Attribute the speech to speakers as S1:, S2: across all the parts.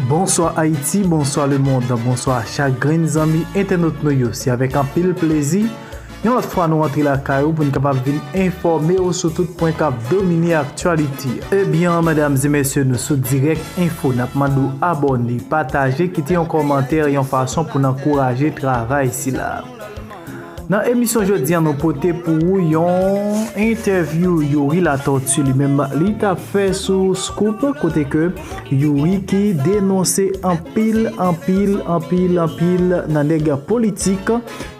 S1: Bonsoir Haïti, bonsoir le monde, bonsoir chaque grain amis internautes nous. C'est avec un pile plaisir. Une autre fois nous rentrons la caillou pour nous capable informer sur tout point qui domine l'actualité. Eh bien, mesdames et messieurs, nous sommes direct info. Nous demandons abonner, partager, quitter un commentaire et une façon pour nous encourager le travail ici là. Dans l'émission aujourd'hui, nous porté pour une interview Yuri la tortue lui-même. Il a fait sous scoop côté que Yuri qui dénonçait en pile dans les gars politiques,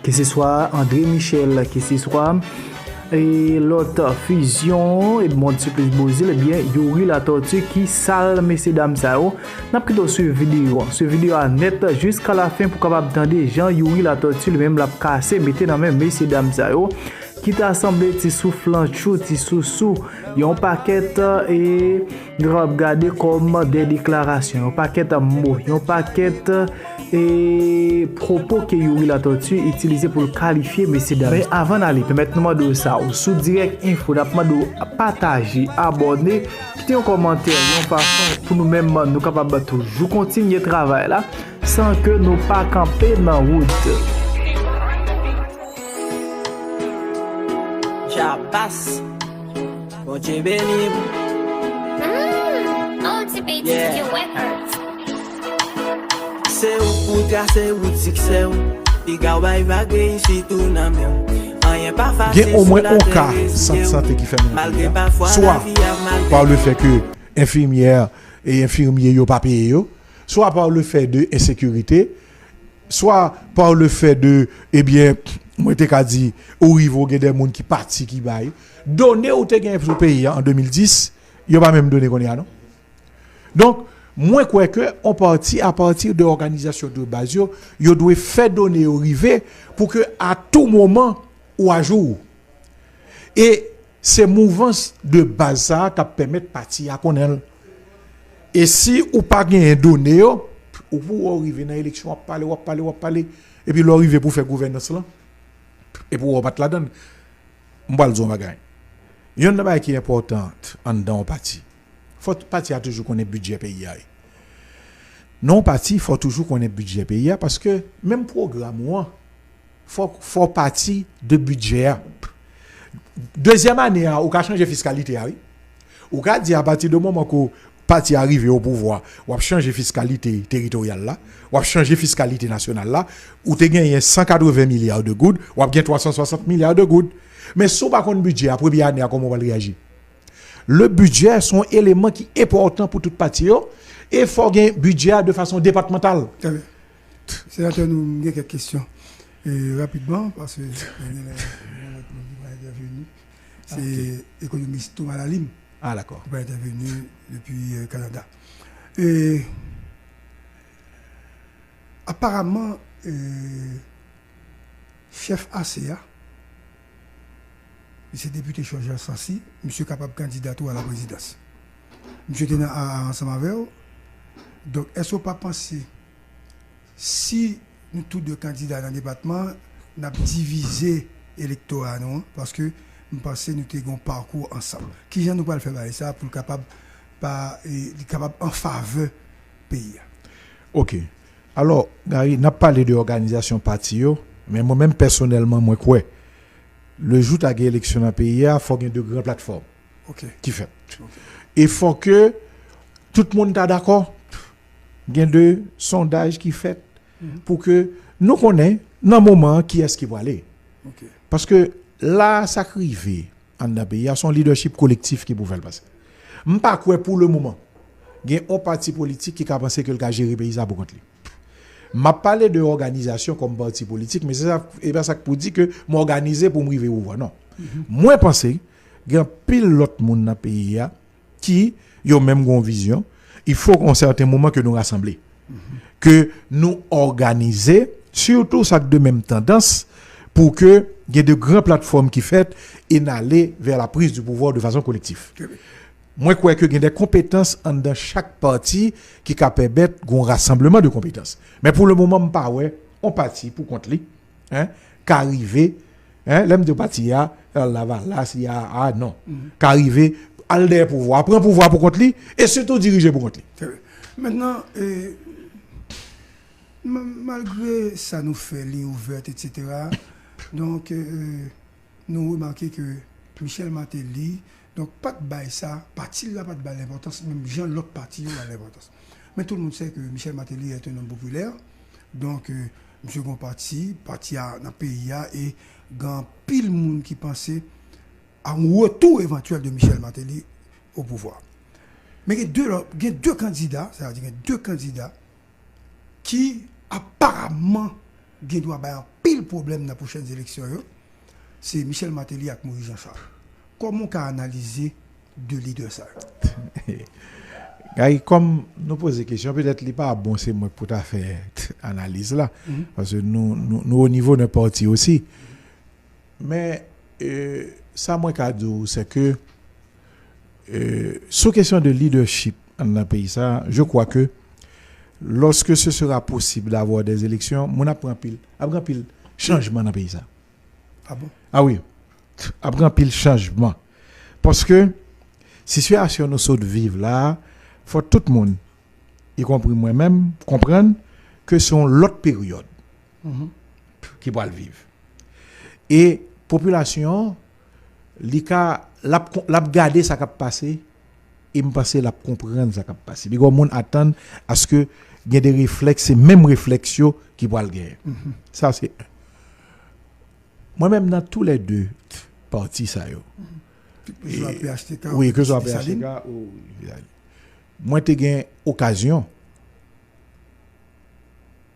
S1: que ce soit André Michel, que ce soit et l'autre fusion et monde surprise Bozil, eh bien Yuri la tortue qui sale messieurs dames ça n'a pris de ce vidéo à net jusqu'à la fin pour capable entendre Jean Yuri la tortue lui-même l'a cassé mettez dans même messieurs dames ça qui t'a assemblé ti soufflant chou ti sous yon paquet et regarder comme des déclarations un paquet mots yon paquet et propos que Yuri la tortue utilisé pour le qualifier messieurs dames. Mais avant d'aller permettez-moi de ça sous direct info d'apprendre de partager abonner quitter un commentaire une façon pour nous même nous capable toujours continuer le travail là sans que nous pas camper dans route.
S2: Jabas, bon Dieu béni.
S3: Yeah.
S2: C'est où pour tracer où c'est où. Diga ouais vaguer ici tout na même. Rien pas facile.
S4: Il y a au moins un cas santé qui fait
S2: malgré parfois
S4: soit par le fait que infirmières et infirmiers yo pas payé yo, soit par le fait de insécurité, soit par le fait de moi te ka dit au niveau des monde qui parti qui bail donner ou te gain pour pays en 2010 yo pas même donné qu'on y a non. Donc moi crois que on parti à partir de organisation de base yo doit faire donner au rivé pour que à tout moment ou à jour et ces mouvances de base qui permettent parti à connaître et si ou pas gain donné ou pour arriver dans élection on parler et puis l'arriver pour faire gouvernance là et pour battre la donne on va le dire bagay yon bagay qui est importante en dans parti faut parti a toujours connaît budget pays non parti faut toujours connaît budget pays parce que même programme faut parti de budget deuxième année ou ka changer fiscalité oui ou ka dire à partir du moment que parti arrivé au pouvoir ou a changer fiscalité territoriale là ou a changer fiscalité nationale là ou te gagné 180 milliards de good ou a gagné 360 milliards de good mais si pas kon budget à première année comment on va réagir le budget sont élément qui est important pour toute partie et faut gagner budget de façon départementale.
S5: C'est là que nous avons quelques questions rapidement parce que c'est économiste Thomas Lalim.
S4: Ah d'accord.
S5: Qui va intervenir depuis Canada. Et apparemment, chef ACA, c'est député Georges Sansi, monsieur capable candidat à la présidence. Monsieur était ensemble avec eux. Donc, est-ce qu'on pas penser si nous tous deux candidats dans le département, nous avons divisé l'électorat, non? Parce que nous pensons que nous avons un parcours ensemble. Qui vient nous pas le faire ça pour capable en faveur du pays?
S4: Ok. Alors, Gary, n'a pas parlé de organisation parti, mais moi-même personnellement, moi quoi, le jour de l'élection dans le pays, il faut qu'il y ait de grandes plateformes.
S5: Ok.
S4: Qui fait. Et il faut que tout le monde soit d'accord. Il y a deux sondages qui fait pour que nous connaissions dans le moment qui est-ce qui va aller.
S5: Okay.
S4: Parce que là, ça arrive en pays, il y a son leadership collectif qui pouvait le passer. Je ne sais pas quoi pour le moment. Il y a un parti politique qui a pensé que le cas gérer le pays pour contre lui. Je ne parle de organisation comme parti politique, mais c'est ça pour dire que je m'organise pour me arriver au pouvoir. Non. Moi, je pense qu'il y a un pilote dans le pays qui a même une vision. Il faut qu'à un certain moment que nous rassembler, que nous organiser, surtout ça de même tendance, pour que il y ait de grandes plateformes qui fait et n'aller vers la prise du pouvoir de façon collective. Moi, je crois qu'il y a des compétences dans chaque parti qui permettent un rassemblement de compétences. Mais pour le moment, on partit pour contre lui, qu'arriver, l'homme de parti, là, non, qu'arriver, aller pouvoir, prendre pouvoir pour contre lui et surtout diriger pour contre lui.
S5: Maintenant, malgré ça nous fait ligne ouverte, etc., donc nous remarquons que Michel Martelly, donc pas de bail ça, parti là pas de bail l'importance, même Jean l'autre parti a l'importance. Mais tout le monde sait que Michel Martelly est un homme populaire, donc monsieur gon parti dans le pays et grand pile monde qui pensait à un retour éventuel de Michel Martelly au pouvoir. Mais il y a deux candidats, c'est-à-dire qu'il y a deux candidats qui apparemment doivent avoir un pile problème dans les prochaines élections. C'est Michel Martelly et Maurice Jean-Charles. Comment on peut analyser deux leaders ça?
S4: Comme nous posons des questions, peut-être qu'il n'est pas bon, c'est moi pour faire analyse là. Parce que nous au niveau d'un parti aussi. Mais ça, moi, c'est que sur question de leadership dans le pays, ça, je crois que lorsque ce sera possible d'avoir des élections, on apprend pile changement dans le pays. Ça.
S5: Ah bon?
S4: Ah oui, apprend pile changement. Parce que si situation nous saute vivre là, il faut tout le monde, y compris moi-même, comprendre que c'est l'autre période qui va le vivre. Et population, l'a garder ça qui a passé et me passer la comprendre ça qui a passé. Les gens attendent à ce que il y ait des réflexes, ces mêmes réflexions qui vont le gagner. Ça c'est moi-même dans tous les deux partis ça yo. Oui, que ce soit PHTK ou moi j'ai eu occasion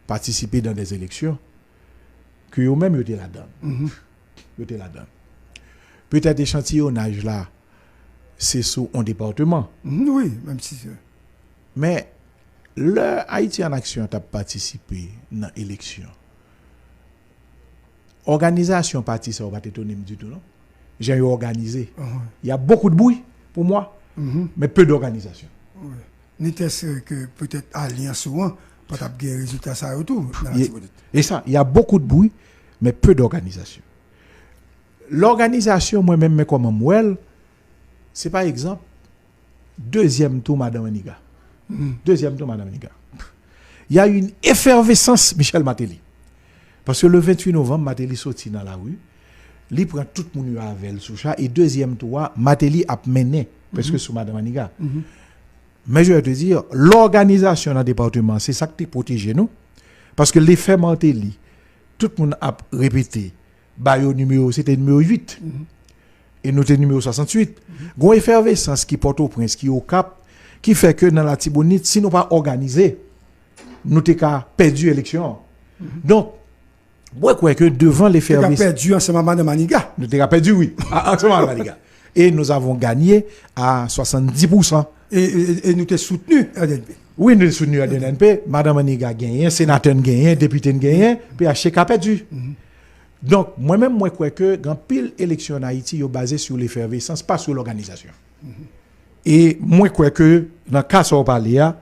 S4: participer dans des élections que eux même étaient là-dedans. Étaient là-dedans. Peut-être échantillonnage là, c'est sous un département.
S5: Oui, même si c'est.
S4: Mais le Haïti en action a participé dans l'élection. Organisation parti, ça va pas t'étonner du tout, non? J'ai organisé. Il y a beaucoup de bruit pour moi, mais peu d'organisation.
S5: Oui. N'était-ce que peut-être alliance souvent, pas de résultat ça et tout.
S4: Et ça, il y a beaucoup de bruit, mais peu d'organisation. L'organisation, moi-même, mais comme moi, c'est par exemple, deuxième tour, Madame Maniga. Deuxième tour, Madame Maniga. Il y a une effervescence, Michel Martelly. Parce que le 28 novembre, Martelly sorti dans la rue, il prend tout le monde avec le sous-chat, et deuxième tour, Martelly a mené, parce que sous Madame Maniga. Mais je vais te dire, l'organisation dans le département, c'est ça qui protège nous. Parce que l'effet Martelly, tout le monde a répété, numéro, c'était numéro 8. Et nous sommes numéro 68. Il y a une effervescence qui porte au Prince, qui est au Cap, qui fait que dans la Tibonite, si nous pas organisé, nous avons perdu l'élection. Donc, moi, je crois que devant l'effervescence.
S5: Nous avons perdu en ce moment de Maniga.
S4: Nous avons perdu, oui, en ce moment de Maniga. Et nous avons gagné à 70%.
S5: Et nous avons soutenu ADNP.
S4: Oui, nous avons soutenu ADNP. Madame Maniga a gagné, sénateur a gagné, député a gagné, PHTK a perdu. Donc, moi-même, moi, je crois que quand pile élection en Haïti est basée sur l'effervescence, pas sur l'organisation. Et moi, je crois que dans le cas où on parle,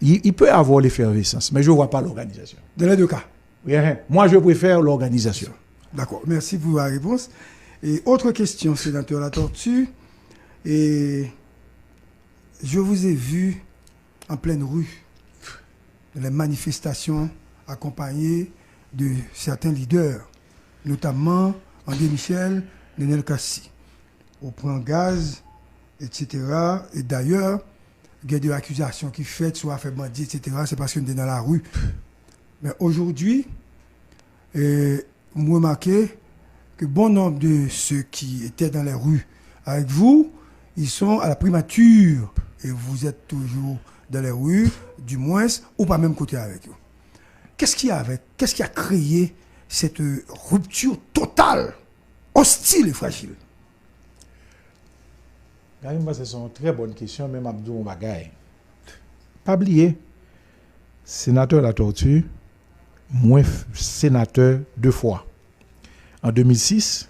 S4: il peut y avoir l'effervescence, mais je ne vois pas l'organisation.
S5: Dans les deux cas.
S4: Oui, moi, je préfère l'organisation.
S5: D'accord, merci pour la réponse. Et autre question, sénateur La Tortue. Et je vous ai vu en pleine rue, dans les manifestations accompagnées de certains leaders, notamment André Michel, Nenel Kassi, au point gaz, etc. Et d'ailleurs, il y a des accusations qui sont faites, soit affaire bandit, etc. C'est parce qu'on est dans la rue. Mais aujourd'hui, vous remarquez que bon nombre de ceux qui étaient dans les rues avec vous, ils sont à la primature. Et vous êtes toujours dans les rues, du moins, ou pas même côté avec eux. Qu'est-ce qu'il y a qu'est-ce qui a créé cette rupture totale, hostile et fragile?
S4: C'est une très bonne question, même Abdou Mbagaye. Pas oublier, sénateur La Tortue, moi, sénateur 2 fois. En 2006,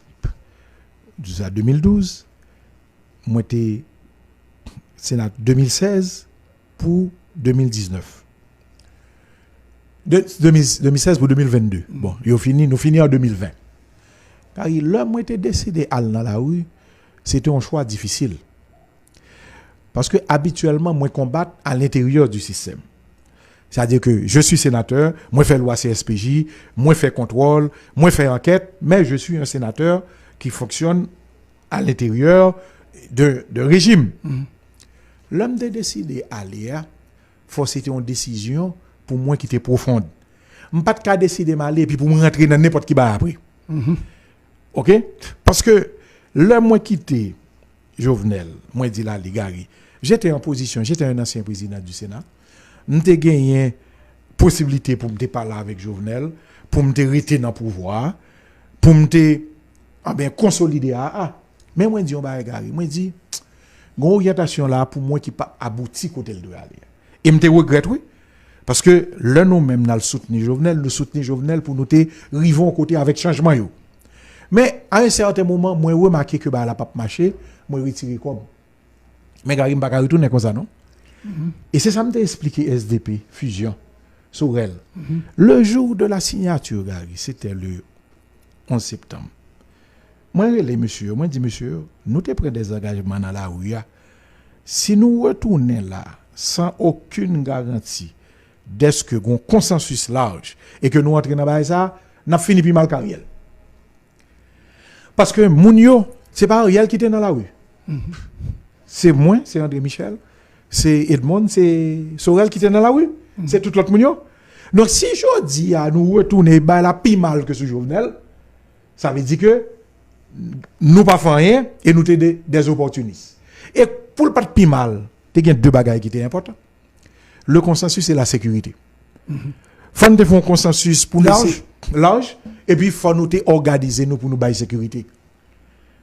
S4: en 2012, moi, j'étais sénateur 2016 pour 2019. 2016 pour 2022. Bon, nous finissons en 2020. Car l'homme était décidé à aller dans la rue, c'était un choix difficile. Parce que habituellement, moi combattre à l'intérieur du système. C'est-à-dire que je suis sénateur, moi fais loi CSPJ, moi fais contrôle, moi fais enquête, mais je suis un sénateur qui fonctionne à l'intérieur de régime. L'homme de décider aller, faut c'était une décision pour moi qui était profonde. Je ne pas de décider d'aller puis pour me rentrer dans n'importe qui va après. OK? Parce que l'homme moi quitté Jovenel, moi dit là les gars, j'étais en position, j'étais un ancien président du Sénat. M'te gagné possibilité pour me parler avec Jovenel, pour me rester dans le pouvoir, pour me consolider mais moi dis on va regarder, moi dis gon orientation là pour moi qui pas abouti côté le doit aller. Et me regrette oui parce que là nous même n'a le soutenir Jovenel pour nous te rivons côté avec changement yo. Mais à un certain moment moi remarqué que la pas marché, moi retirer comme mais gars il pas retourner comme ça non. Et c'est ça me t'a expliqué SDP fusion Sorel. Le jour de la signature Gary, c'était le 11 septembre. Moi les monsieur, moi dit monsieur, nous te prenons des engagements dans la rue. Si nous retournons là sans aucune garantie d'est-ce que un consensus large et que nous entrons dans ça, n'a fini puis mal carrière. Parce que Mounio, c'est pas Ariel qui était dans la rue. C'est moi, c'est André Michel. C'est Edmond, c'est Sorel qui était dans la rue. C'est tout l'autre monde. Donc, si je dis à nous retourner la plus mal que ce Jovenel, ça veut dire que nous pas faisons rien et nous sommes des opportunistes. Et pour le pas de plus mal, il y a deux bagages qui étaient importants. Le consensus et la sécurité. Faut nous faire un consensus pour large et puis faut nous organiser nous pour nous bailler sécurité.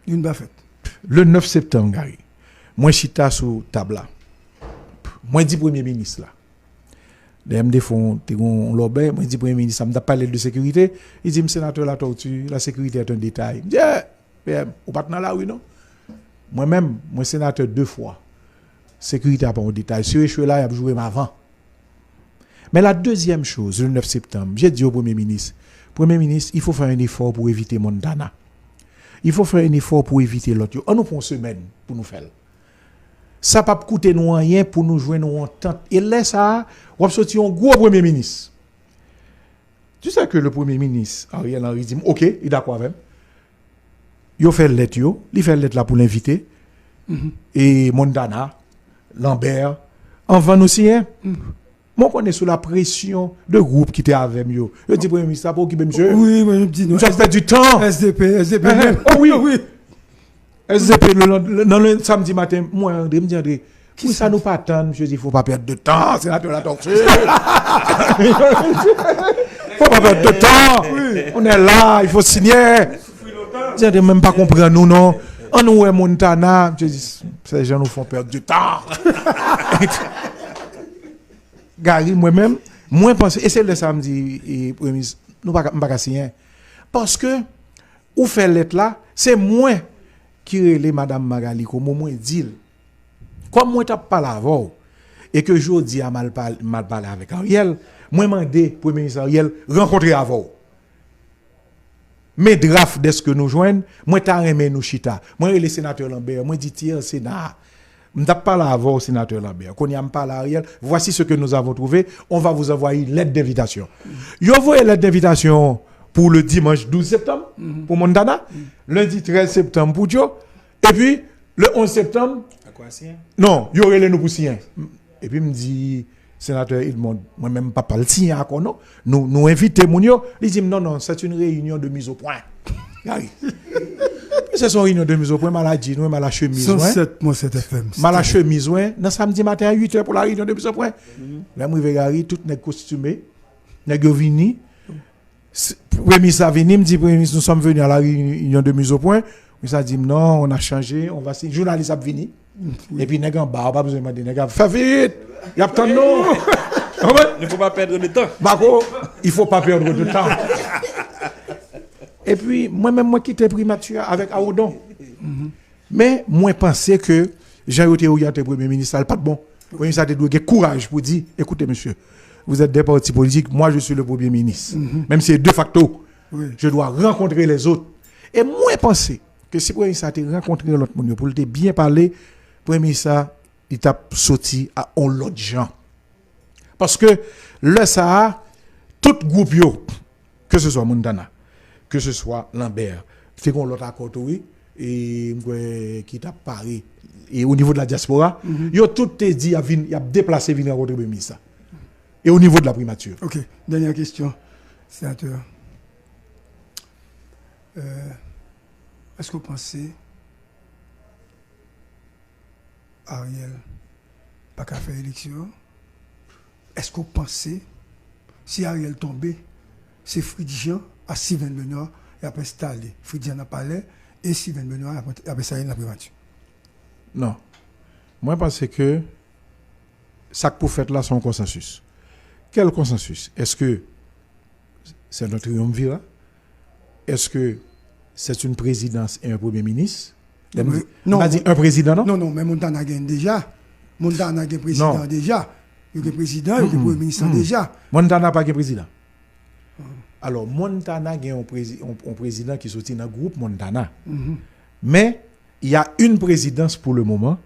S5: Une bafette.
S4: Le 9 septembre, Gary, moi chita sur table là. Moi dis premier ministre là. Des me font on lobé, moi dis premier ministre, ça me parler de sécurité, il dit sénateur la tortue, la sécurité est un détail. Je dis ou pas dans la rue non. Moi-même, moi sénateur 2 fois. Sécurité pas un détail. Si je suis là, il a joué avant. Mais la deuxième chose, le 9 septembre, j'ai dit au Premier ministre, il faut faire un effort pour éviter Montana. Il faut faire un effort pour éviter l'autre. On nous prend une semaine pour nous faire. Ça ne va pas coûter nous rien pour nous jouer nos ententes. Et là, ça, on va sortir un gros Premier ministre. Tu sais que le Premier ministre, Ariel Henry, dit, OK, il est d'accord avec. Il fait le lettre, il fait le lettre là pour l'inviter. Et Montana, Lambert, en van aussi, hein. Moi, on est sous la pression de groupe qui était avec moi. Je dis, Premier ministre, pour qui, monsieur?
S5: Oui, mais je dis non.
S4: Ça fait du temps.
S5: SDP.
S4: Oh oui. SDP, le samedi matin, moi, André, me dit, André, qui ça nous pas attendre? Je dis, il ne faut pas perdre de temps, c'est la torture. Il ne faut pas perdre de temps. On est là, il faut signer. Je dis, même pas comprendre nous, non. On nous est Montana. Je dis, ces gens nous font perdre du temps. Gary, moi-même, moi pense, et c'est le samedi, et Premier ministre, nous ne pouvons pas signer. Parce que, où fait l'être là, c'est moi qui relève Madame Magali, comme moi dit. Comme moi, je parle avant, et que je dis à mal parler avec Ariel, moi, je demande Premier ministre Ariel, rencontrer avant. Mais draft de ce que nous joignons, moi, je remets nous chita. Moi, le sénateur Lambert, moi, je dis, tiens, Sénat. Je ne parle pas avant au sénateur Lambert. Quand il y a parlé à Ariel, voici ce que nous avons trouvé. On va vous envoyer une lettre d'invitation. Vous envoyez une lettre d'invitation pour le dimanche 12 septembre, pour Montana, lundi 13 septembre pour Joe, et puis le 11 septembre.
S3: À quoi c'est?
S4: Non, il y aurait les nous pour signer. Et puis il me dit, sénateur Edmond, moi-même pas le signer encore, non. Nous invitons Mounio. Il dit, non, c'est une réunion de mise au point. C'est son réunion de mise au point, maladie, nous, mal à chemise.
S5: 107.7 FM.
S4: Mal à chemise, dans samedi matin à 8h pour la réunion de mise au point. Là, moi, Gary, tout n'est costumé, n'est vini. Premier ministre a venu, me dit, Premier ministre, nous sommes venus à la réunion de mise au point. Il a dit, non, on a changé, on va signer. Journaliste a venu. Et puis, n'est-ce pas besoin de demander, fais vite, il y a tant de non.
S3: Il ne faut pas perdre de temps.
S4: Marco, il ne faut pas perdre de temps. Et puis, moi-même, moi qui étais primature avec Aoudon. Mais moi, je pensais que Jean-Yoté orienté Premier ministre, ça pas de bon. Le Premier ministre a donné courage pour dire, écoutez, monsieur, vous êtes des partis politiques, moi, je suis le Premier ministre. Même si c'est de facto, je dois rencontrer les autres. Et moi, je pensais que si le Premier ministre a rencontré l'autre monde, pour le bien parler, le Premier ministre il t'a sorti à on l'autre gens. Parce que le ça tout groupe yo, que ce soit Montana, que ce soit Lambert, c'est qu'on l'autre accord oui et qui t'a paré et au niveau de la diaspora, yo tout te dit y a déplacé venir rencontrer le ministre. Et au niveau de la primature.
S5: OK, dernière question, sénateur. Est-ce que vous pensez Ariel pas qu'à faire élection? Est-ce que vous pensez si Ariel tombait, c'est Fridjian à Sylvain Benoît et après installé Fridjian à Palais et Sylvain Benoît après ça la primature?
S4: Non. Moi, je pense que ça que pour faire là, c'est un consensus. Quel consensus? Est-ce que c'est notre triumvirat? Est-ce que c'est une présidence et un premier ministre? Non. On a dit un président, non?
S5: Non, mais Montana gagne déjà. Montana gagne président non. Déjà. Il y a président, il y a premier ministre déjà.
S4: Montana pas gagne président. Alors, Montana gagne un président qui sortit dans le groupe Montana. Mais il y a une présidence pour le moment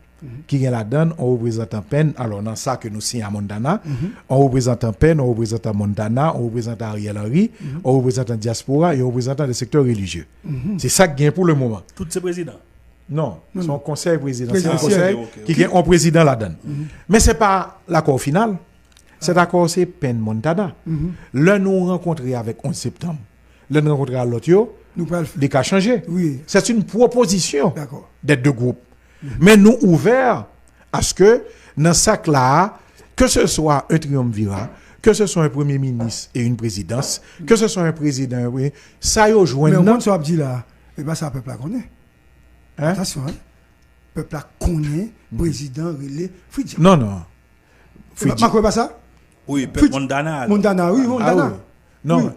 S4: qui est la donne en représentant PEN. Alors, dans ça que nous signons à Montana, en représentant PEN, en représentant Montana, en représentant Ariel Henry, en représentant Diaspora et en représentant les secteurs religieux. C'est ça qui est pour le moment.
S3: Tous ces présidents?
S4: Non, son conseil présidentiel. C'est un conseil qui est en président la donne. Mais ce n'est pas l'accord final. Cet accord, c'est PEN Montana. Là, nous rencontrons avec 11 septembre. Là, nous rencontrons à l'autre, les cas changés.
S5: Oui.
S4: C'est une proposition des deux groupes. Mais nous ouverts à ce que dans ce sac-là, que ce soit un triumvirat, que ce soit un premier ministre et une présidence, que ce soit un président, oui, ça y est, joint.
S5: Mais au moins, ça dit là, et bien ça, peuple la connaît.
S4: Hein?
S5: Attention, hein? Peuple la connaît, président, relais, Fridjian.
S4: Non.
S5: Fridjian. Pas ça?
S3: Oui, Montana.
S5: Montana, oui, Montana.
S4: Ah, oui. Non. Oui.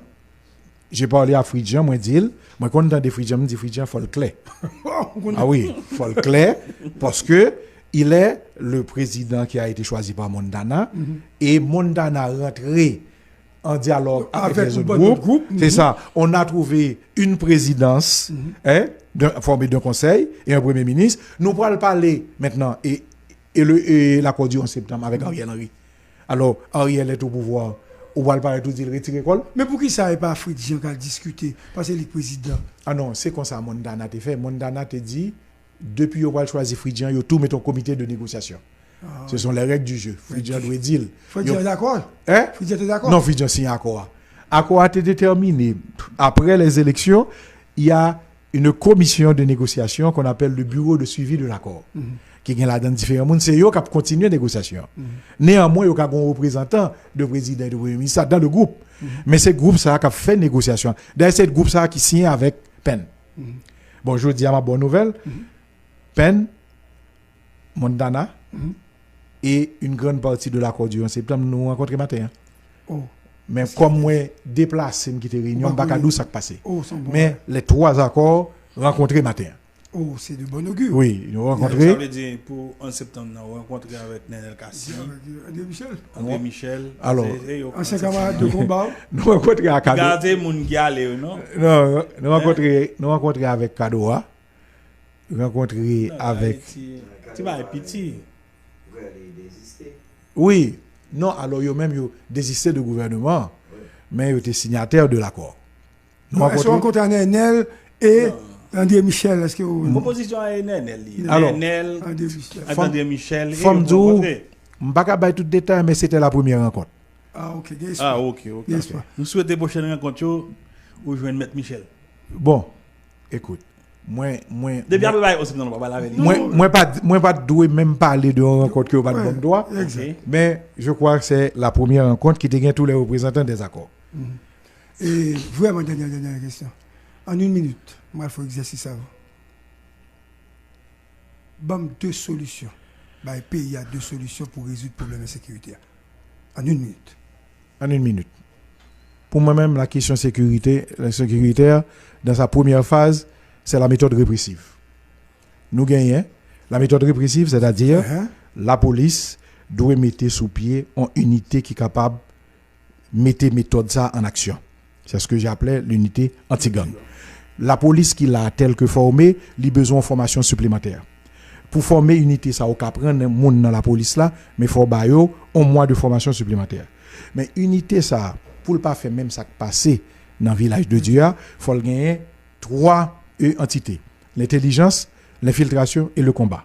S4: J'ai parlé à Fridjian, moi dis, moi quand on dit Fridjian, je dis Fridjian faut le clair. Ah oui, faut le clair parce que il est le président qui a été choisi par Montana et Montana rentré en dialogue avec les autres groupes. C'est ça. On a trouvé une présidence formée d'un conseil et un premier ministre. Nous pourrons parler maintenant et l'accord du 11 septembre avec Ariel Henry. Alors, Ariel est au pouvoir. On va parler tout dire retirer l'école.
S5: Mais pour qui ça n'est pas Fridjian qui a discuté? Parce que le président.
S4: Ah non, c'est comme ça Montana te fait. Montana te dit, depuis qu'on va choisir Fridjian, il y a tout met au comité de négociation. Ce sont les règles du jeu. Fridjian doit dire.
S5: Fridjian est d'accord? Fridjian est d'accord?
S4: Non, Fridjian signe accord. Accord a été déterminé. Après les élections, il y a une commission de négociation qu'on appelle le bureau de suivi de l'accord. Qui est là dans différents mondes, c'est eux qui continuent la négociation. Néanmoins, il y a un représentant de président et de premier ministre dans le groupe. Mais c'est le groupe ça qui a fait négociation. D'ailleurs, c'est le groupe ça qui signe avec PEN. Bon, je dis à ma bonne nouvelle, PEN, Montana et une grande partie de l'accord du 11 septembre nous rencontrons matin. Mais comme moi, déplacé, qui était réunion, je ne sais pas ça qui passé. Mais les trois accords rencontrés matin.
S5: Oh, c'est de bon augure.
S4: Oui, nous rencontrons.
S3: Ça veut dire pour 11 septembre, nous rencontrons avec Nenel Kassi, André Michel.
S4: Alors,
S5: ancien camarade de combat.
S4: Nous rencontrons à Kadoa.
S3: Regardez mon galé, non?
S4: Non, nous rencontrons avec Kadoa. Nous rencontrons avec.
S3: Tu vas petit.
S4: Oui, non, alors ils même désisté du gouvernement, mais ils étaient signataires de l'accord.
S5: Est-ce qu'on rencontre Nenel et. André Michel, est-ce que vous...
S3: Proposition à Nenel.
S4: Alors,
S3: André Michel.
S4: Fomdou, je ne vais pas tout détail, mais c'était la première rencontre.
S5: Ah, ok.
S3: Ok. Nous souhaitons prochaine rencontre où je vais mettre Michel.
S4: Bon, écoute, moi pas doué même parler de rencontre que vous pas de bon droit, mais je crois que c'est la première rencontre qui dégaine tous les représentants des accords.
S5: Et vraiment, dernière question. En une minute, moi, il faut exercice ça. Bam, deux solutions. Le pays a deux solutions pour résoudre le problème de sécurité. En une minute.
S4: En une minute. Pour moi-même, la question sécuritaire, dans sa première phase, c'est la méthode répressive. Nous gagnons la méthode répressive, c'est-à-dire la police doit mettre sous pied une unité qui est capable de mettre méthode ça en action. C'est ce que j'appelais l'unité anti-gang. La police qui l'a telle que formée, il a besoin de formation supplémentaire. pour former unité ça, on peut prendre monde dans la police là, mais faut ba yo un mois de formation supplémentaire. Mais unité ça, pour le pas faire même ça passé dans le village de Dieu, faut le gagner 3 entités: l'intelligence, l'infiltration et le combat.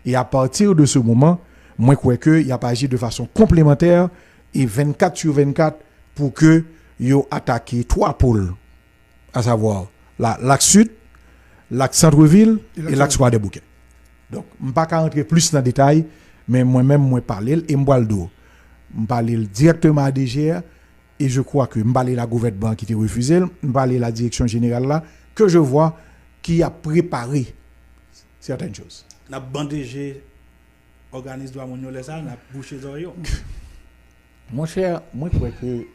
S4: Et à partir de ce moment, moi crois que il y a pas agi de façon complémentaire et 24 sur 24 pour que yo attaquer 3 pôles, à savoir l'axe sud, l'axe centre-ville et l'axe Roi des Bouquets. Donc, je ne vais pas rentrer plus dans le détail, mais moi-même, je parle et je parle directement à DGR et je crois que je parle la gouvernement qui était refusé, je parle la direction générale là, que je vois qui a préparé certaines choses.
S3: On a bandégé organisme droit mondial ça, on a bouché les oreilles.
S4: Mon cher, moi je crois que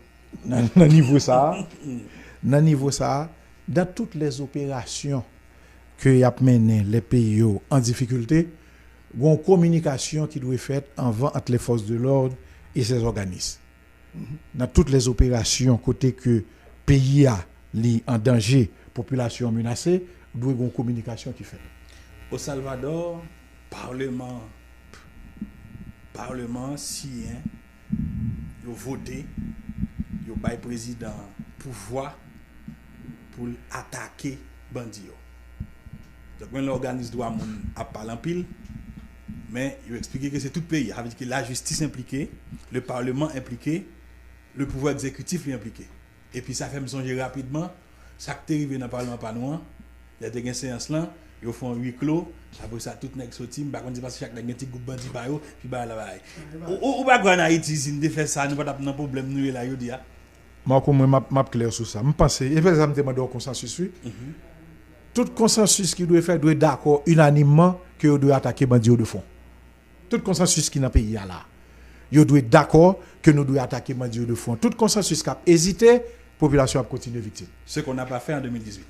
S4: dans niveau ça, dans toutes les opérations que y a mené les pays en difficulté, il y a une communication qui doit être faite entre les forces de l'ordre et ces organismes. Dans toutes les opérations côté que pays a en danger, population menacée, il doit y avoir une communication qui fait.
S3: Au Salvador, parlement sien, ils ont voté, ils ont bail président pouvoir pour attaquer bandits. Donc, quand l'organisme doit parler en pile, mais il a expliqué que c'est tout le pays. Ça veut dire que la justice impliquée, le Parlement impliqué, le pouvoir exécutif est impliqué. Et puis ça fait me songer rapidement, ça qui est arrivé dans le Parlement pas loin, il y a des séances là, ils font 8 clos, après ça tout nèg sorti, par contre parce que chaque nèg petit groupe bandit ba yo, puis ba là ba. Ou pas en Haïti si nous fait ça, nous pas dans problème nous là yo dit.
S4: Moi comme m'a clair sur ça. Me penser, et ça me demande un consensus. Tout consensus qui doit faire doit être d'accord unanimement que on doit attaquer bandits de fond. Tout consensus qui dans pays là. Yo doit être d'accord que nous devons attaquer bandits de fond. Tout consensus qui a hésité, population a continué victime.
S3: Ce qu'on n'a pas fait en 2018.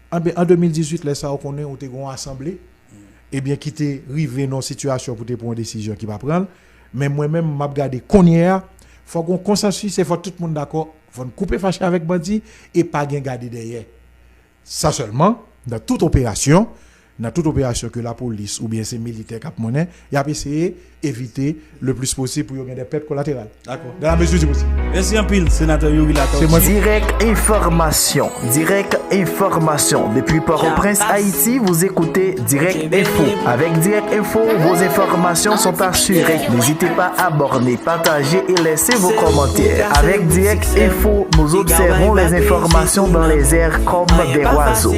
S4: En 2018, les ça on connaît on était une assemblée et bien qui était arrivé dans situation pour prendre une décision qui va prendre, mais moi-même m'a regardé connait faut qu'on consensus et faut tout le monde d'accord, faut couper fâché avec bandits et pas garder derrière. Ça seulement dans toute opération que la police ou bien ces militaires cap monnaie, il a essayé d'éviter le plus possible pour y avoir des pertes collatérales. D'accord. Dans la mesure du possible.
S3: Merci un pile, sénateur Yuri Latortue.
S6: Direct information. Depuis Port-au-Prince, Haïti, vous écoutez Direct Info. Avec Direct Info, vos informations sont assurées. N'hésitez pas à abonner, partager et laisser vos commentaires. Avec Direct Info, nous observons les informations dans les airs comme des oiseaux.